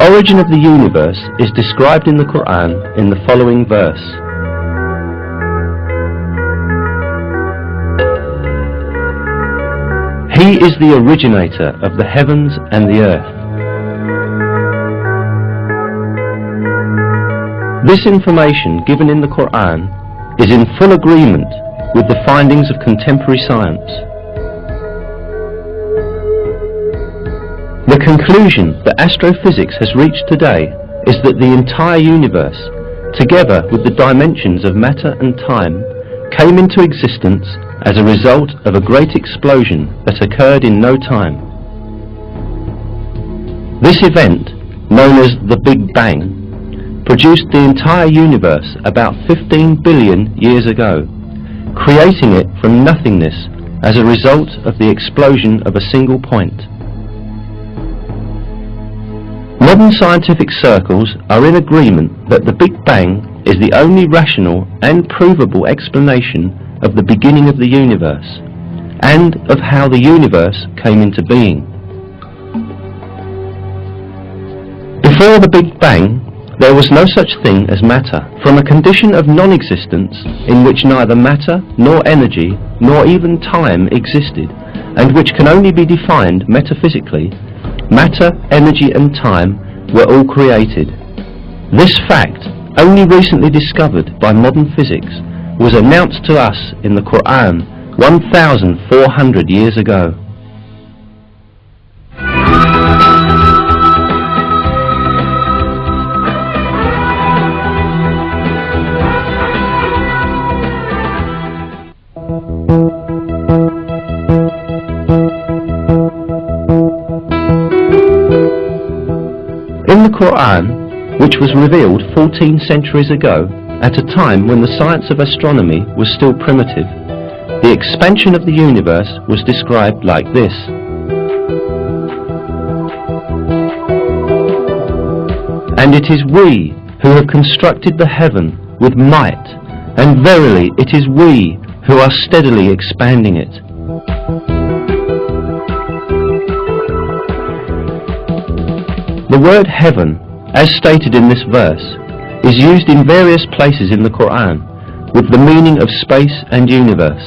The origin of the universe is described in the Quran in the following verse. He is the originator of the heavens and the earth. This information given in the Quran is in full agreement with the findings of contemporary science. The conclusion that astrophysics has reached today is that the entire universe, together with the dimensions of matter and time, came into existence as a result of a great explosion that occurred in no time. This event, known as the Big Bang, produced the entire universe about 15 billion years ago, creating it from nothingness as a result of the explosion of a single point. Modern scientific circles are in agreement that the Big Bang is the only rational and provable explanation of the beginning of the universe, and of how the universe came into being. Before the Big Bang, there was no such thing as matter. From a condition of non-existence, in which neither matter, nor energy, nor even time existed, and which can only be defined metaphysically, matter, energy and time were all created. This fact, only recently discovered by modern physics, was announced to us in the Quran 1,400 years ago. In the Quran, which was revealed 14 centuries ago, at a time when the science of astronomy was still primitive, the expansion of the universe was described like this. And it is we who have constructed the heaven with might, and verily it is we who are steadily expanding it. The word heaven, as stated in this verse, is used in various places in the Quran with the meaning of space and universe.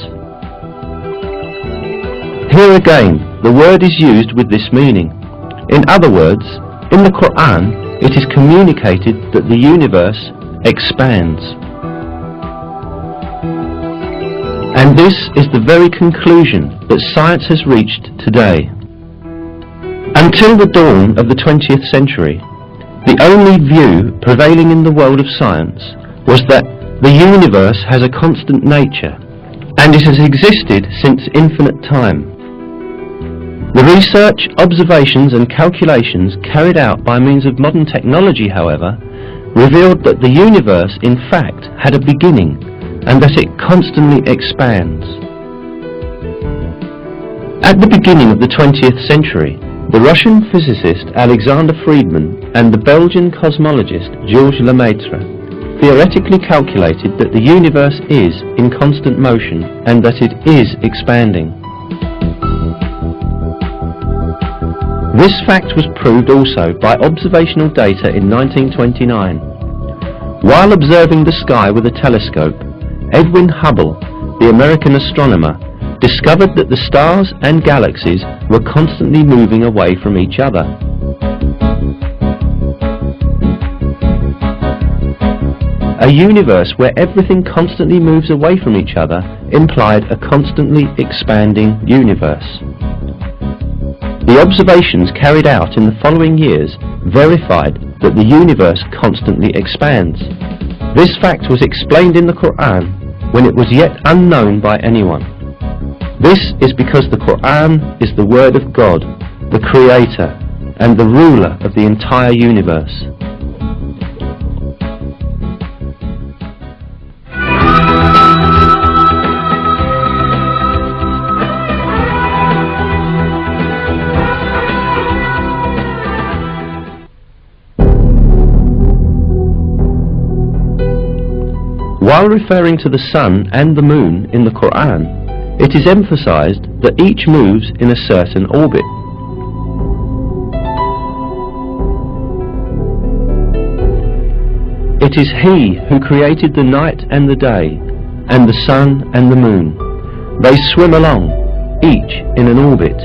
Here again, the word is used with this meaning. In other words, in the Quran, it is communicated that the universe expands. And this is the very conclusion that science has reached today. Until the dawn of the 20th century, the only view prevailing in the world of science was that the universe has a constant nature, and it has existed since infinite time. The research, observations and calculations carried out by means of modern technology, however, revealed that the universe in fact had a beginning, and that it constantly expands. At the beginning of the 20th century, the Russian physicist Alexander Friedmann and the Belgian cosmologist Georges Lemaitre theoretically calculated that the universe is in constant motion and that it is expanding. This fact was proved also by observational data in 1929. While observing the sky with a telescope, Edwin Hubble, the American astronomer, discovered that the stars and galaxies were constantly moving away from each other. A universe where everything constantly moves away from each other implied a constantly expanding universe. The observations carried out in the following years verified that the universe constantly expands. This fact was explained in the Quran when it was yet unknown by anyone. This is because the Quran is the word of God, the Creator, and the ruler of the entire universe. While referring to the sun and the moon in the Quran, it is emphasized that each moves in a certain orbit. It is He who created the night and the day, and the sun and the moon. They swim along, each in an orbit.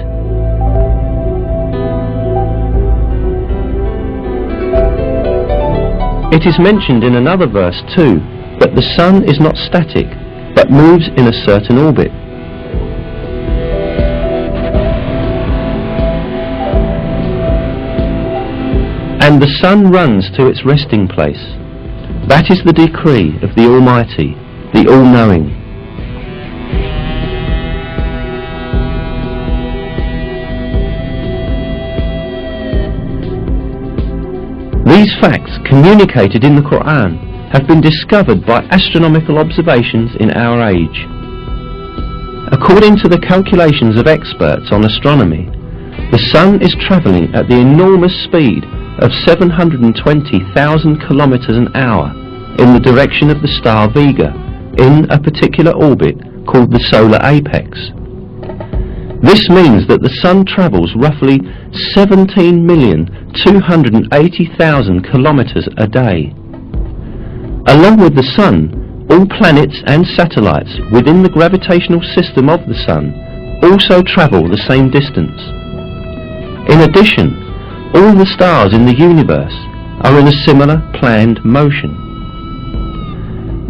It is mentioned in another verse too, that the sun is not static, but moves in a certain orbit. And the sun runs to its resting place. That is the decree of the Almighty, the All-Knowing. These facts, communicated in the Quran, have been discovered by astronomical observations in our age. According to the calculations of experts on astronomy, the sun is travelling at the enormous speed of 720,000 kilometers an hour in the direction of the star Vega, in a particular orbit called the solar apex. This means that the sun travels roughly 17,280,000 kilometers a day. Along with the sun, all planets and satellites within the gravitational system of the sun also travel the same distance. In addition, all the stars in the universe are in a similar planned motion.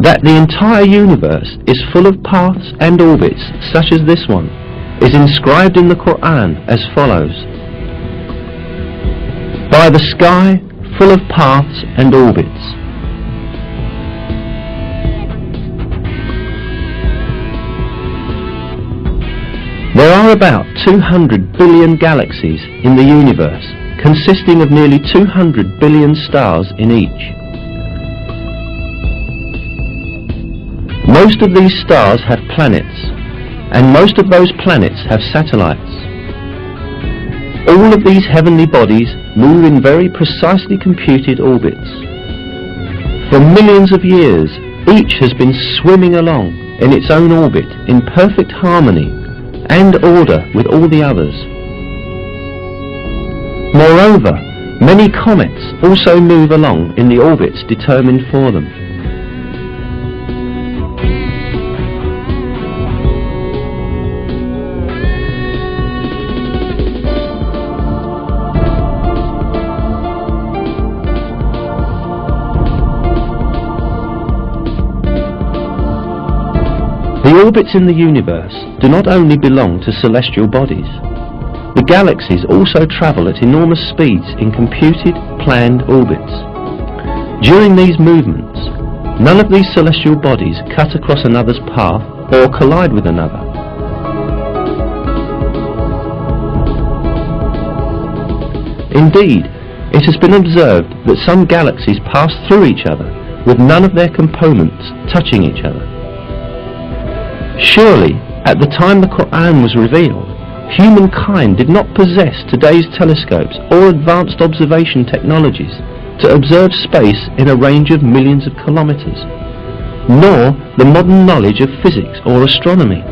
That the entire universe is full of paths and orbits such as this one is inscribed in the Quran as follows: by the sky full of paths and orbits. There are about 200 billion galaxies in the universe, consisting of nearly 200 billion stars in each. Most of these stars have planets, and most of those planets have satellites. All of these heavenly bodies move in very precisely computed orbits. For millions of years, each has been swimming along in its own orbit in perfect harmony and order with all the others. Moreover, many comets also move along in the orbits determined for them. The orbits in the universe do not only belong to celestial bodies. The galaxies also travel at enormous speeds in computed, planned orbits. During these movements, none of these celestial bodies cut across another's path or collide with another. Indeed, it has been observed that some galaxies pass through each other with none of their components touching each other. Surely, at the time the Quran was revealed, humankind did not possess today's telescopes or advanced observation technologies to observe space in a range of millions of kilometers, nor the modern knowledge of physics or astronomy.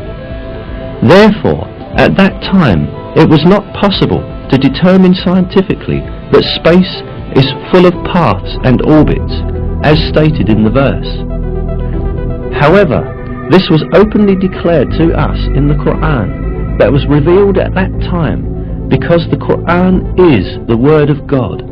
Therefore, at that time, it was not possible to determine scientifically that space is full of paths and orbits, as stated in the verse. However, this was openly declared to us in the Quran that was revealed at that time, because the Quran is the Word of God.